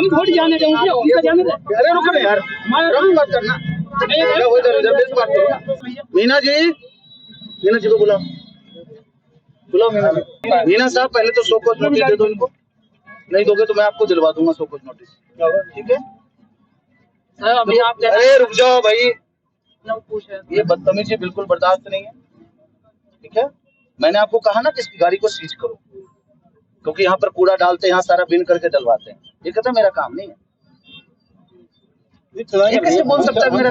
अपनी वोट जाने दो, उनका जाने दो। अरे रुको ना यार, मत करना। मीना जी को बुलाओ मीना जी। मीना साहब पहले तो शो कॉज नोटिस दे दो इनको, नहीं दोगे तो मैं आपको दिलवा दूंगा शो कॉज नोटिस, ठीक है? अभी आप अरे रुक जाओ भाई, ये बदतमीजी बिल्कुल बर्दाश्त नहीं है, ठीक है? मैंने आपको कहा ना कि इसकी गाड़ी को सीज करो, क्योंकि यहाँ पर कूड़ा डालते हैं, यहाँ सारा बिन करके डलवाते हैं। ये कहता मेरा काम नहीं है, ये कैसे बोल सकता है मेरा?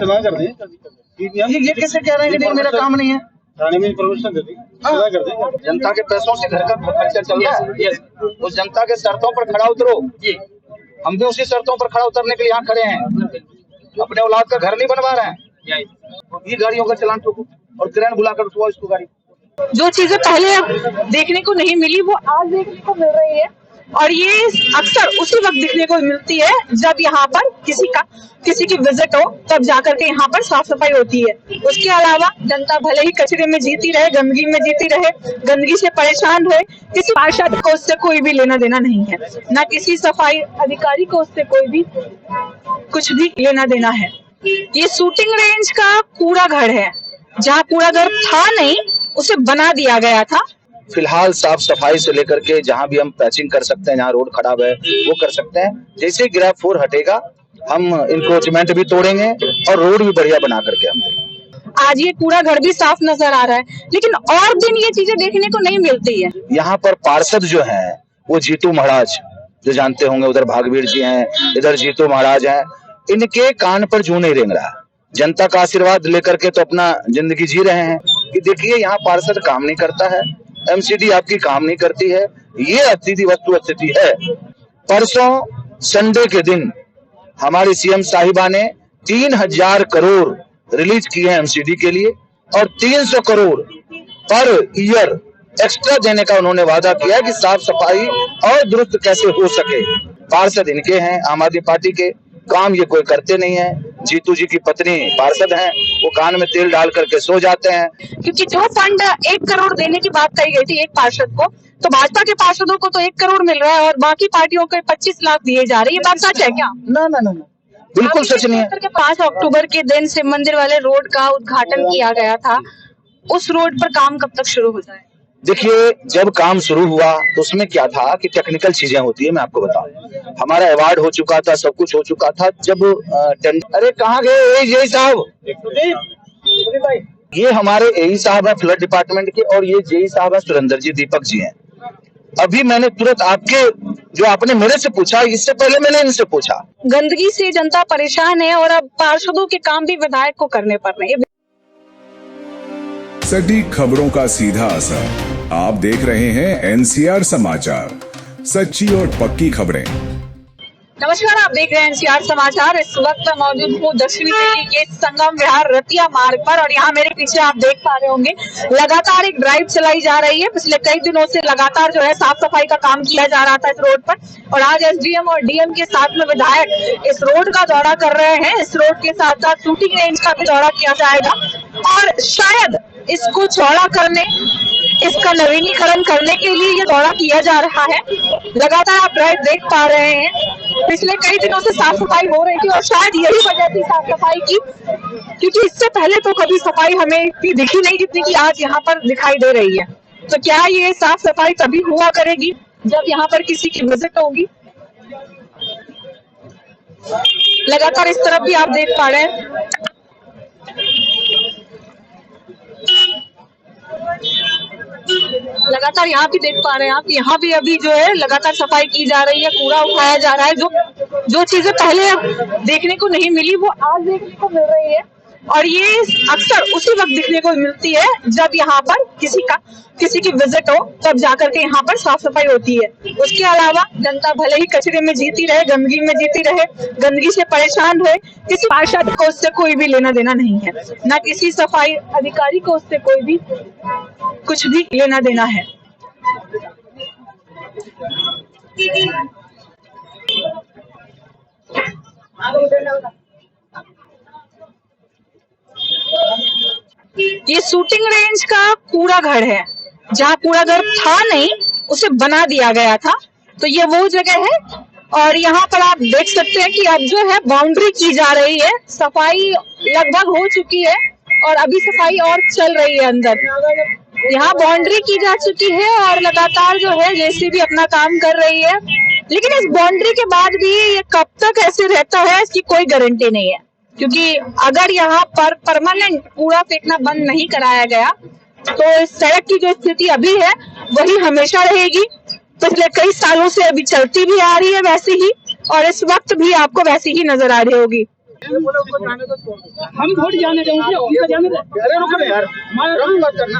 ये कैसे कह रहे हैं कि नहीं मेरा काम नहीं है? थाने में इन्फॉर्मेशन दे दी, कर दें। जनता के पैसों से घर का खर्चा चल रहा है, उस जनता के शर्तों पर खड़ा उतरो। हम भी उसी शर्तों पर खड़ा उतरने के लिए यहाँ खड़े हैं, अपने औलाद का घर नहीं बनवा रहे हैं। ये गाड़ियों का चलान ठोको और क्रेन बुलाकर उठवाओ इसको गाड़ी। जो चीजें पहले देखने को नहीं मिली वो आज देखने को मिल रही है, और ये अक्सर उसी वक्त देखने को मिलती है जब यहाँ पर किसी की विजिट हो, तब जाकर के यहाँ पर साफ सफाई होती है। उसके अलावा जनता भले ही कचरे में जीती रहे, गंदगी में जीती रहे, गंदगी से परेशान रहे, किसी पार्षद को उससे कोई भी लेना देना नहीं है, ना किसी सफाई अधिकारी को उससे कोई भी कुछ भी लेना देना है। ये शूटिंग रेंज का कूड़ा घर है, जहाँ कूड़ा घर था नहीं उसे बना दिया गया था। फिलहाल साफ सफाई से लेकर के जहाँ भी हम पैचिंग कर सकते हैं, जहाँ रोड खराब है वो कर सकते हैं। जैसे ग्रैब 4 हटेगा हम इंक्रोचमेंट भी तोड़ेंगे और रोड भी बढ़िया बना करके हम देंगे। आज ये कूड़ा घर भी साफ नजर आ रहा है, लेकिन और दिन ये चीजें देखने को नहीं मिलती है। यहाँ पर पार्षद जो हैं वो जीतू महाराज, जो जानते होंगे, उधर भागवीर जी हैं, इधर जीतू महाराज हैं। इनके कान पर जूं नहीं रेंग रहा। जनता का आशीर्वाद लेकर के तो अपना जिंदगी जी रहे हैं कि देखिए यहाँ पार्षद काम नहीं करता है, एमसीडी आपकी काम नहीं करती है। ये अतिथि वस्तु स्थिति है। परसों संडे के दिन हमारी सीएम साहिबा ने 3000 करोड़ रिलीज किए हैं एमसीडी के लिए, और 300 करोड़ पर ईयर एक्स्ट्रा देने का उन्होंने वादा किया कि साफ सफाई और दुरुस्त कैसे हो सके। पार्षद इनके हैं, आम आदमी पार्टी के, काम ये कोई करते नहीं है। जीतू जी की पत्नी पार्षद हैं, वो कान में तेल डाल करके सो जाते हैं। क्योंकि जो फंड 1 करोड़ देने की बात कही गई थी एक पार्षद को, तो भाजपा के पार्षदों को तो 1 करोड़ मिल रहा है और बाकी पार्टियों को 25 लाख दिए जा रहे हैं। ये बात सच है क्या? ना, बिल्कुल सच नहीं है। 5 अक्टूबर के दिन शिव मंदिर वाले रोड का उद्घाटन किया गया था, उस रोड पर काम कब तक शुरू हो जाए? देखिए, जब काम शुरू हुआ तो उसमें क्या था कि टेक्निकल चीजें होती है। मैं आपको बताऊं, हमारा अवार्ड हो चुका था, सब कुछ हो चुका था। जब अरे कहाँ गए यही साहब? ये हमारे एई साहब है फ्लड डिपार्टमेंट के, और ये जेई साहब है सुरेंद्र जी, दीपक जी हैं। अभी मैंने तुरंत आपके जो आपने मेरे से पूछा, इससे पहले मैंने इनसे पूछा। गंदगी से जनता परेशान है और अब पार्षदों के काम भी विधायक को करने पड़ रहे हैं। सटीक खबरों का सीधा असर। आप देख रहे हैं एनसीआर समाचार, सच्ची और पक्की खबरें। नमस्कार, आप देख रहे हैं एनसीआर समाचार। इस वक्त मैं मौजूद हूँ दक्षिणी दिल्ली के संगम विहार रतिया मार्ग पर, और यहाँ मेरे पीछे आप देख पा रहे होंगे लगातार एक ड्राइव चलाई जा रही है। पिछले कई दिनों से लगातार जो है साफ सफाई का काम किया जा रहा था इस रोड पर, और आज एसडीएम और डीएम के साथ में विधायक इस रोड का दौरा कर रहे हैं। इस रोड के साथ साथ शूटिंग रेंज का भी दौरा किया जाएगा, और शायद इसको चौड़ा करने, इसका नवीनीकरण करने के लिए ये दौरा किया जा रहा है। लगातार आप ड्राइव देख पा रहे हैं, पिछले कई दिनों से साफ सफाई हो रही थी, और शायद यही वजह थी साफ सफाई की, क्योंकि इससे पहले तो कभी सफाई हमें दिखी नहीं जितनी कि आज यहाँ पर दिखाई दे रही है। तो क्या ये साफ सफाई तभी हुआ करेगी जब यहाँ पर किसी की विजिट होगी? लगातार इस तरफ भी आप देख पा रहे हैं, लगातार यहाँ भी देख पा रहे हैं आप, यहाँ भी अभी जो है लगातार सफाई की जा रही है, कूड़ा उठाया जा रहा है। जो चीजें पहले देखने को नहीं मिली वो आज देखने को मिल रही है, और ये अक्सर उसी वक्त देखने को मिलती है जब यहाँ पर किसी की विजिट हो, तब जाकर के यहाँ पर साफ सफाई होती है। उसके अलावा जनता भले ही कचरे में जीती रहे, गंदगी में जीती रहे, गंदगी से परेशान रहे, किसी पार्षद को उससे कोई भी लेना देना नहीं है, ना किसी सफाई अधिकारी को उससे कोई भी कुछ भी लेना देना है। ये शूटिंग रेंज का कूड़ा घर है, जहाँ कूड़ा घर था नहीं उसे बना दिया गया था। तो ये वो जगह है और यहाँ पर आप देख सकते हैं कि अब जो है बाउंड्री की जा रही है, सफाई लगभग हो चुकी है और अभी सफाई और चल रही है अंदर। यहाँ बाउंड्री की जा चुकी है और लगातार जो है जेसीबी अपना काम कर रही है, लेकिन इस बाउंड्री के बाद भी ये कब तक ऐसे रहता है इसकी कोई गारंटी नहीं है, क्योंकि अगर यहाँ पर परमानेंट कूड़ा फेंकना बंद नहीं कराया गया तो इस सड़क की जो स्थिति अभी है वही हमेशा रहेगी। पिछले कई सालों से अभी चलती भी आ रही है वैसे ही, और इस वक्त भी आपको वैसी ही नजर आ रही होगी। हम थोड़ी जाने देंगे, उनका जाने दे। अरे रुको ना यार, हमारा बात करना।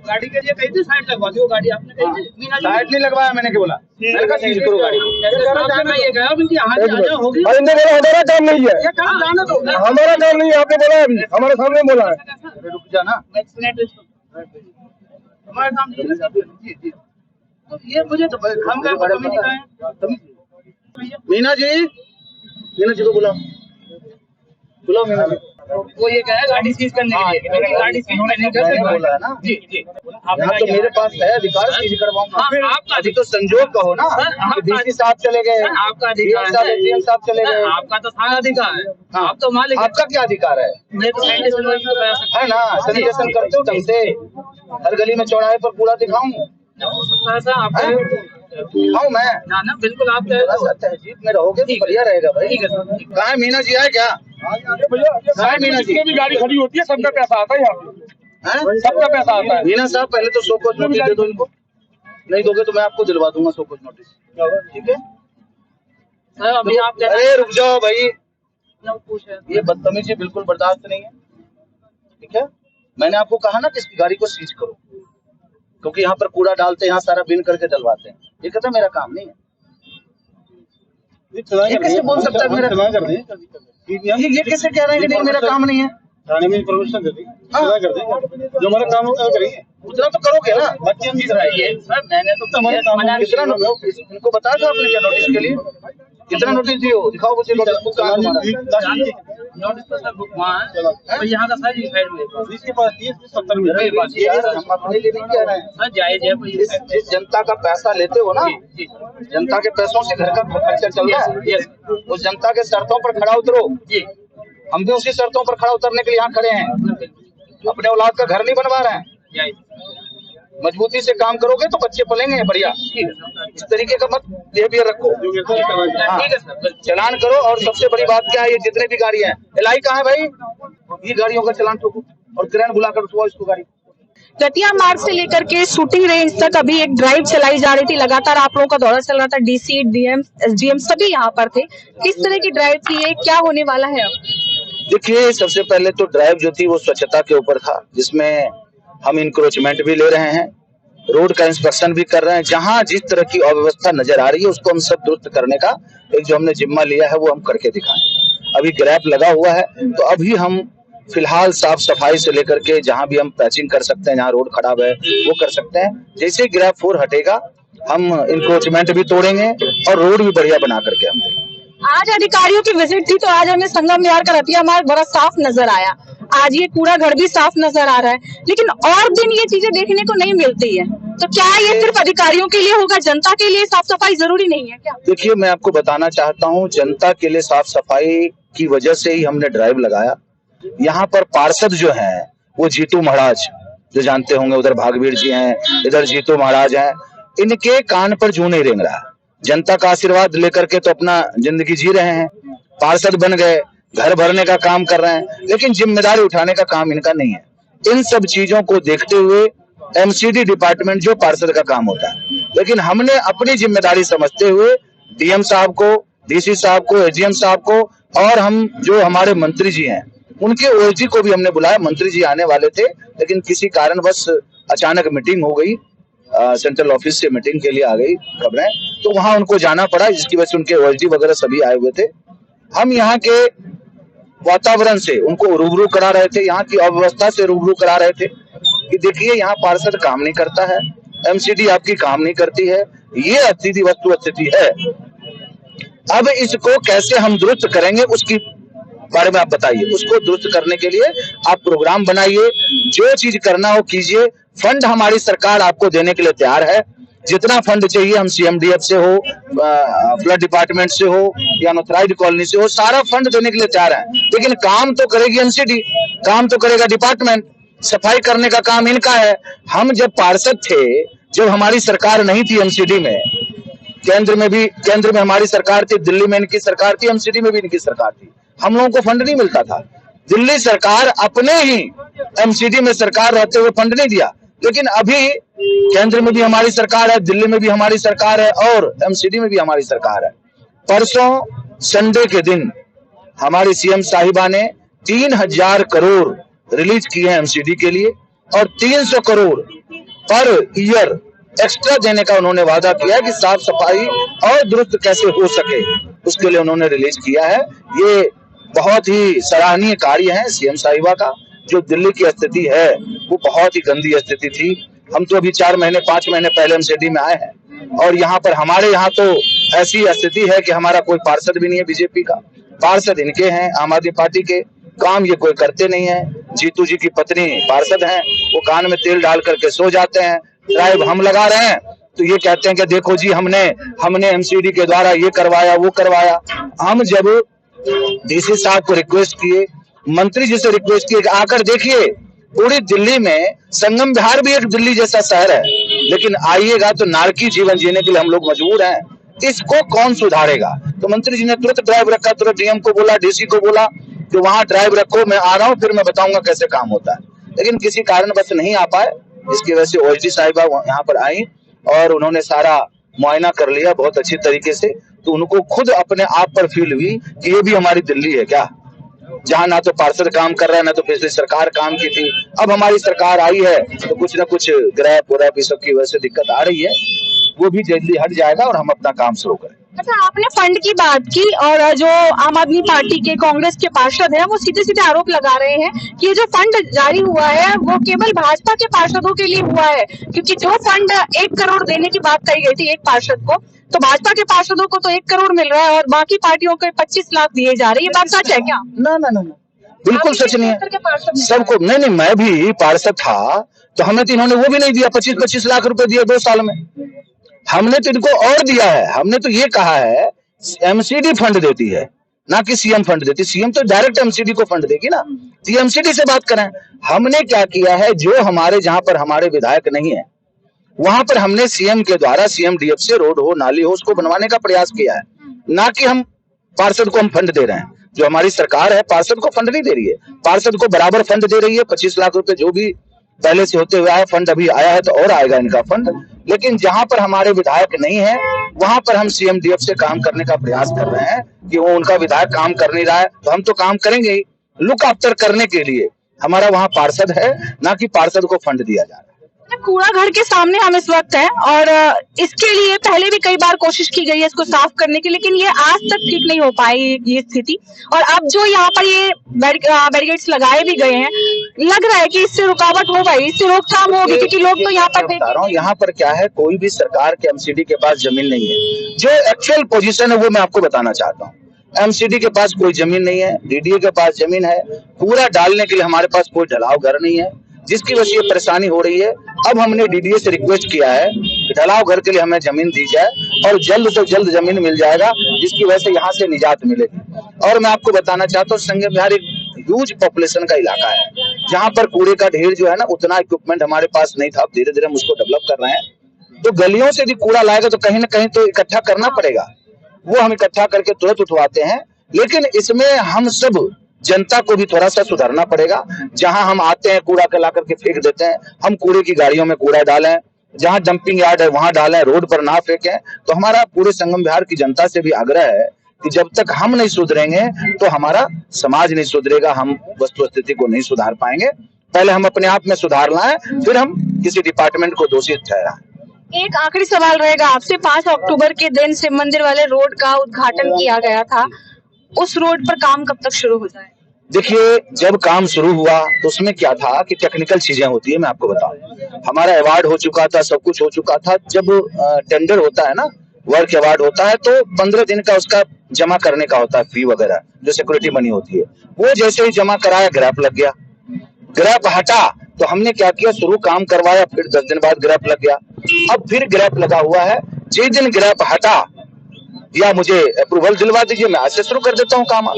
गाड़ी के लिए कही थी साइड लगवा दी, वो गाड़ी आपने कही थी साइड नहीं लगवाया, मैंने क्या बोला? मैंने कहा सीज करो गाड़ी। हमारा काम नहीं है, हमारा काम नहीं है, आपने बोला अभी हमारे सामने बोला है। रुक जाना, हमारा काम नहीं है। तो ये मुझे तो हम क्या पता नहीं है। मीना जी को बुलाओ, मीना जी। वो ये कह रहा है गाड़ी सीज करने के लिए, लेकिन गाड़ी सीज करने के लिए बोला है ना जी। यहाँ तो मेरे पास है अधिकार, सीज करवाऊंगा। आपका अभी तो संजोग कहो ना, डीसी साहब चले गए, आपका अधिकार है, डीएम साहब चले गए, आपका तो सारा अधिकार है। आप तो मालिक, आपका क्या अधिकार है? मैं तो सैनिटाइजेशन है ना, सैनिटाइजेशन करते हो ढंग से, हर गली में चौराहे पर कूड़ा दिखाऊं? हो सकता है सर, आप दिखाऊं मैं? ना बिल्कुल आप तहजीब में रहोगे तो बढ़िया रहेगा भाई। ठीक है सर। कहाँ है मीना जी? आए क्या? कहाँ है मीना जी? भी गाड़ी खड़ी होती है, सबका पैसा आता है यहाँ पे, सबका पैसा आता है। मीना साहब पहले तो 100 कोच नोटिस दे दो इनको, नहीं दोगे तो मैं आपको दिलवा दूंगा 100 कोच नोटिस, ठीक है? सर अभी आप अरे रुक जाओ भाई, पूछ रहे ये बदतमीजी बिल्कुल बर्दाश्त नहीं है, ठीक है? मैंने आपको कहा ना कि इसकी गाड़ी को सीज करो, क्योंकि यहाँ पर कूड़ा डालते हैं, यहाँ सारा बिन करके डलवाते हैं। ये कहता मेरा काम नहीं है, ये कैसे बोल सकता है मेरा? ये कैसे कह रहे हैं कि नहीं मेरा काम नहीं है? थाने में परमिशन दे दी, कर देंगे, जो हमारा काम होगा करेंगे। उतना तो करोगे ना। बच्चे सर मैंने तो कितना इनको बताया था आपने क्या नोटिस के लिए? कितना नोटिस दिए हो? दिखाओ मुझे नोटिस बुक कहाँ तुम्हारा? नोटिस तो सर बुक वहाँ है और यहाँ का साइड साइड में इसके पास 30-70 में हम अपने लिए नहीं कह रहे हैं। सर जायज है। जिस जनता का पैसा लेते हो ना, जनता के पैसों से घर का खर्चा चल रहा है, उस जनता के शर्तों पर खड़ा उतरो। हम भी उसी शर्तों पर खड़ा उतरने के लिए यहाँ खड़े हैं, अपने औलाद का घर नहीं बनवा रहे हैं। मजबूती से काम करोगे तो बच्चे पलेंगे बढ़िया। इस तरीके का मत बिहेवियर रखो। हाँ, चलान करो। और सबसे बड़ी बात क्या है, ये जितने भी गाड़ी हैं, एलआई कहाँ है भाई? ये गाड़ियों का चलान ठोको और क्रेन बुलाकर उठवाओ इसको गाड़ी। रतिया मार्ग से लेकर के शूटिंग रेंज तक अभी एक ड्राइव चलाई जा रही थी, लगातार आप लोगों का दौरा चल रहा था, डीसी, डीएम, एसडीएम सभी यहाँ पर थे। किस तरह की ड्राइव थी, ये क्या होने वाला है अब? देखिए, सबसे पहले तो ड्राइव जो थी वो स्वच्छता के ऊपर था, जिसमें हम इंक्रोचमेंट भी ले रहे हैं, रोड का इंस्पेक्शन भी कर रहे हैं। जहां जिस तरह की अव्यवस्था नजर आ रही है उसको हम सब दुरुस्त करने का एक जो हमने जिम्मा लिया है वो हम करके दिखाएं। अभी ग्रैप लगा हुआ है, तो अभी हम फिलहाल साफ सफाई से लेकर के जहां भी हम पैचिंग कर सकते हैं, जहां रोड खराब है वो कर सकते हैं। जैसे ग्रैप 4 हटेगा हम इंक्रोचमेंट भी तोड़ेंगे और रोड भी बढ़िया बना करके हम देंगे। आज अधिकारियों की विजिट थी तो आज हमें संगम विहार का रतिया मार्ग बड़ा साफ नजर आया, आज ये कूड़ा घर भी साफ नजर आ रहा है, लेकिन और दिन ये चीजें देखने को नहीं मिलती है। तो क्या ये सिर्फ अधिकारियों के लिए होगा, जनता के लिए साफ सफाई जरूरी नहीं है क्या? देखिए, मैं आपको बताना चाहता हूँ, जनता के लिए साफ सफाई की वजह से ही हमने ड्राइव लगाया। यहाँ पर पार्षद जो हैं वो जीतू महाराज, जो जानते होंगे, उधर भागवीर जी हैं, इधर जीतू महाराज हैं, इनके कान पर जूं नहीं रेंग रहा। जनता का आशीर्वाद लेकर के तो अपना जिंदगी जी रहे हैं, पार्षद बन गए, घर भरने का काम कर रहे हैं, लेकिन जिम्मेदारी उठाने का काम इनका नहीं है। इन सब चीजों को देखते हुए एमसीडी डिपार्टमेंट जो पार्षद का काम होता है, लेकिन हमने अपनी जिम्मेदारी समझते हुए डीएम साहब को, डीसी साहब को, एसडीएम साहब को और हम जो हमारे मंत्री जी हैं उनके ओएसडी को भी हमने बुलाया। मंत्री जी आने वाले थे, लेकिन किसी कारणवश अचानक मीटिंग हो गई, सेंट्रल ऑफिस से मीटिंग के लिए आ गई खबरें, तो वहां उनको जाना पड़ा, जिसकी वजह से उनके ओएसडी वगैरह सभी आए हुए थे। हम यहाँ के वातावरण से उनको रूबरू करा रहे थे, यहाँ की अव्यवस्था से रूबरू करा रहे थे कि देखिए यहाँ पार्षद काम नहीं करता है, एमसीडी आपकी काम नहीं करती है, ये अतिथि वस्तु स्थिति है। अब इसको कैसे हम दुरुस्त करेंगे उसकी बारे में आप बताइए। उसको दुरुस्त करने के लिए आप प्रोग्राम बनाइए, जो चीज करना हो कीजिए। फंड हमारी सरकार आपको देने के लिए तैयार है। जितना फंड चाहिए हम सीएमडीएफ से हो, फ्लड डिपार्टमेंट से हो या अनऑथराइज्ड कॉलोनी से हो, सारा फंड देने के लिए तैयार है। लेकिन काम तो करेगी एमसीडी, काम तो करेगा डिपार्टमेंट, सफाई करने का काम इनका है। हम जब पार्षद थे, जब हमारी सरकार नहीं थी एमसीडी में, केंद्र में हमारी सरकार थी, दिल्ली में इनकी सरकार थी, एमसीडी में भी इनकी सरकार थी, हम लोगों को फंड नहीं मिलता था। दिल्ली सरकार अपने ही एमसीडी में सरकार रहते हुए फंड नहीं दिया। लेकिन अभी केंद्र में भी हमारी सरकार है, दिल्ली में भी हमारी सरकार है और एमसीडी में भी हमारी सरकार है। परसों संडे के दिन हमारी सीएम साहिबा ने 3000 करोड़ रिलीज किए हैं एमसीडी के लिए और 300 करोड़ पर ईयर एक्स्ट्रा देने का उन्होंने वादा किया है कि साफ सफाई और दुरुस्त कैसे हो सके, उसके लिए उन्होंने रिलीज किया है। ये बहुत ही सराहनीय कार्य है सीएम साहिबा का। जो दिल्ली की स्थिति है वो बहुत ही गंदी स्थिति थी। हम तो अभी 4 महीने 5 महीने पहले एमसीडी में आए हैं और यहाँ पर हमारे यहाँ तो ऐसी स्थिति है कि हमारा कोई पार्षद भी नहीं है बीजेपी का, पार्षद इनके हैं आम आदमी पार्टी के। काम ये कोई करते नहीं है। जीतू जी की पत्नी पार्षद हैं, वो कान में तेल डाल करके सो जाते हैं। ड्राइव हम लगा रहे हैं तो ये कहते हैं कि देखो जी हमने एमसीडी के द्वारा ये करवाया वो करवाया। हम जब डीसी साहब को रिक्वेस्ट किए, मंत्री जी से रिक्वेस्ट किए कि आकर देखिए, पूरी दिल्ली में संगम विहार भी एक दिल्ली जैसा शहर है, लेकिन आइएगा तो नारकी जीवन जीने के लिए हम लोग मजबूर हैं। इसको कौन सुधारेगा? तो मंत्री जी ने तुरंत ड्राइव रखा, तुरंत डीएम को बोला, डीसी को बोला कि वहां ड्राइव रखो, मैं आ रहा हूँ, फिर मैं बताऊंगा कैसे काम होता है। लेकिन किसी कारण बस नहीं आ पाए। इसकी वजह से ओएसडी साहिबा यहाँ पर आई और उन्होंने सारा मुआयना कर लिया बहुत अच्छी तरीके से। तो उनको खुद अपने आप पर फील हुई कि ये भी हमारी दिल्ली है क्या, जहाँ ना तो पार्षद काम कर रहा है ना तो पिछली सरकार काम की थी। अब हमारी सरकार आई है तो कुछ ना कुछ ग्रैप वगैरह सब की वजह से दिक्कत आ रही है, वो भी जल्दी हट जाएगा और हम अपना काम शुरू करें। अच्छा, आपने फंड की बात की और जो आम आदमी पार्टी के कांग्रेस के पार्षद हैं वो सीधे सीधे आरोप लगा रहे हैं कि ये जो फंड जारी हुआ है वो केवल भाजपा के पार्षदों के लिए हुआ है, क्योंकि जो फंड 1 करोड़ देने की बात कही गई थी एक पार्षद को, तो भाजपा के पार्षदों को तो 1 करोड़ मिल रहा है और बाकी पार्टियों को 25 लाख दिए जा रहे हैं। ये बात सच है क्या? ना, बिल्कुल सच नहीं है। सबको नहीं, मैं भी पार्षद था तो हमें तो इन्होंने वो भी नहीं दिया, 25-25 लाख रुपए दिए 2 साल में। हमने तो इनको और दिया है। हमने तो ये कहा है एमसीडी फंड देती है, ना कि सीएम फंड देती। सीएम तो डायरेक्ट एमसीडी को फंड देगी ना, तो एमसीडी से बात करें। हमने क्या किया है, जो हमारे जहां पर हमारे विधायक नहीं है वहां पर हमने सीएम के द्वारा सीएमडीएफ से रोड हो नाली हो उसको बनवाने का प्रयास किया है, ना कि हम पार्षद को हम फंड दे रहे हैं। जो हमारी सरकार है पार्षद को फंड नहीं दे रही है, पार्षद को बराबर फंड दे रही है। 25 लाख रुपए जो भी पहले से होते हुए आया, फंड अभी आया है तो और आएगा इनका फंड। लेकिन जहां पर हमारे विधायक नहीं है वहां पर हम सीएमडीएफ से काम करने का प्रयास कर रहे हैं कि वो उनका विधायक काम कर नहीं रहा है तो हम तो काम करेंगे ही। लुक आफ्टर करने के लिए हमारा वहां पार्षद है, ना कि पार्षद को फंड दिया जा रहा है। कूड़ा घर के सामने हम इस वक्त हैं और इसके लिए पहले भी कई बार कोशिश की गई है इसको साफ करने की, लेकिन ये आज तक ठीक नहीं हो पाई ये स्थिति। और अब जो यहाँ पर ये बैरिकेड्स लगाए भी गए हैं, लग रहा है कि इससे रुकावट होगा, इससे रोकथाम होगी, क्योंकि लोग तो यहाँ पर बता रहा हूँ, यहाँ पर क्या है, कोई भी सरकार के एमसीडी के पास जमीन नहीं है। जो एक्चुअल पोजीशन है वो मैं आपको बताना चाहता हूँ। एमसीडी के पास कोई जमीन नहीं है, डीडीए के पास जमीन है। कूड़ा डालने के लिए हमारे पास कोई ढलाव घर नहीं है, जिसकी वजह से ये परेशानी हो रही है। अब हमने डीडीए से रिक्वेस्ट किया है कि ढलाव घर के लिए हमें जमीन दी जाए और जल्द से जल्द जमीन मिल जाएगा, जिसकी वजह से यहाँ से निजात मिलेगी। और मैं आपको बताना चाहता हूँ, संगम विहार एक ह्यूज पॉपुलेशन का इलाका है, जहाँ पर कूड़े का ढेर जो है ना, उतना इक्विपमेंट हमारे पास नहीं था। धीरे धीरे हम उसको डेवलप कर रहे हैं। तो गलियों से भी कूड़ा लाएगा तो कहीं ना कहीं तो इकट्ठा करना पड़ेगा, वो हम इकट्ठा करके तुरंत उठवाते हैं। लेकिन इसमें हम सब जनता को भी थोड़ा सा सुधरना पड़ेगा। जहां हम आते हैं कूड़ा ला करके फेंक देते हैं, हम कूड़े की गाड़ियों में कूड़ा डालें, जहां डंपिंग यार्ड है वहां डालें, रोड पर ना फेंकें। तो हमारा पूरे संगम विहार की जनता से भी आग्रह है कि जब तक हम नहीं सुधरेंगे तो हमारा समाज नहीं सुधरेगा, हम वस्तु स्थिति को नहीं सुधार पाएंगे। पहले हम अपने आप में सुधार लाएं, फिर हम किसी डिपार्टमेंट को दोषी ठहराएं। एक आखिरी सवाल रहेगा आपसे, 5 अक्टूबर के दिन शिव मंदिर वाले रोड का उद्घाटन किया गया था, उस रोड पर काम कब तक शुरू हो जाए? देखिए, जब काम शुरू हुआ तो उसमें क्या था कि टेक्निकल चीजें होती है। मैं आपको बताऊं, हमारा अवार्ड हो चुका था, सब कुछ हो चुका था। जब टेंडर होता है ना, वर्क अवार्ड होता है, तो 15 दिन का उसका जमा करने का होता है, फी वगैरह जो सिक्योरिटी मनी होती है। वो जैसे ही जमा कराया, ग्रैप लग गया। ग्रैप हटा तो हमने क्या किया, शुरू काम करवाया, फिर 10 दिन बाद ग्रैप लग गया। अब फिर ग्रैप लगा हुआ है, जिस दिन ग्रैप हटा या मुझे अप्रूवल दिलवा दीजिए, मैं आज से शुरू कर देता हूँ काम।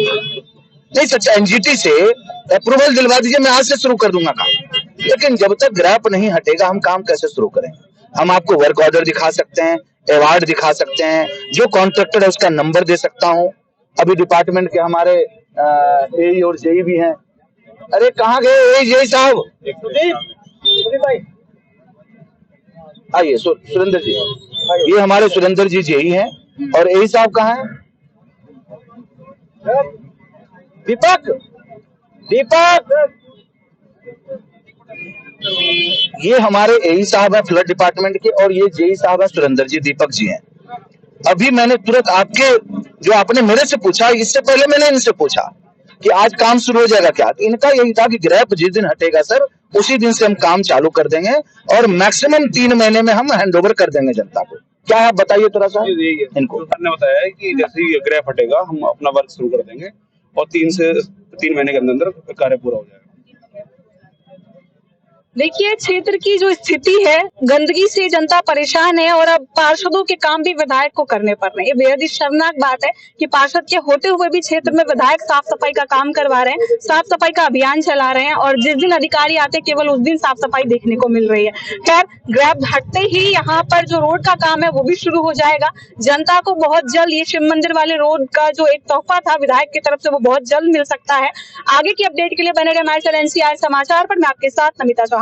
नहीं सच्चा एनजीटी से अप्रूवल दिलवा दीजिए, मैं आज से शुरू कर दूंगा काम। लेकिन जब तक ग्रैप नहीं हटेगा हम काम कैसे शुरू करेंगे? हम आपको वर्क ऑर्डर दिखा सकते हैं, अवार्ड दिखा सकते हैं, जो कॉन्ट्रैक्टर है उसका नंबर दे सकता हूँ। अभी डिपार्टमेंट के हमारे एई और जेई भी हैं। अरे कहाँ गए एई जेई साहब? आइए सुरेंद्र जी, ये हमारे सुरेंद्र जी जेई हैं। और एई साहब कहाँ हैं? दीपक, ये हमारे एई साहब है फ्लड डिपार्टमेंट के, और ये जेई साहब है सुरेंद्र जी, दीपक जी हैं। अभी मैंने तुरंत आपके जो आपने मेरे से पूछा, इससे पहले मैंने इनसे पूछा कि आज काम शुरू हो जाएगा क्या, तो इनका यही था कि ग्रैप जिस दिन हटेगा सर उसी दिन से हम काम चालू कर देंगे और मैक्सिमम 3 महीने में हम हैंडओवर कर देंगे जनता को। क्या है बताइए थोड़ा सा इनको। सर ने बताया है कि जैसे ही ग्रैप हटेगा हम अपना वर्क शुरू कर देंगे और 3 महीने के अंदर कार्य पूरा हो जाएगा। देखिए, क्षेत्र की जो स्थिति है, गंदगी से जनता परेशान है और अब पार्षदों के काम भी विधायक को करने पड़ रहे हैं। ये बेहद ही शर्मनाक बात है कि पार्षद के होते हुए भी क्षेत्र में विधायक साफ सफाई का काम करवा रहे हैं, साफ सफाई का अभियान चला रहे हैं और जिस दिन अधिकारी आते केवल उस दिन साफ सफाई देखने को मिल रही है। खैर, ग्रैप हटते ही यहाँ पर जो रोड का काम है वो भी शुरू हो जाएगा। जनता को बहुत जल्द ये शिव मंदिर वाले रोड का जो एक तोहफा था विधायक की तरफ से वो बहुत जल्द मिल सकता है। आगे की अपडेट के लिए बने रहे हमारे चैनल एनसीआर समाचार पर। मैं आपके साथ नमिता चौहान।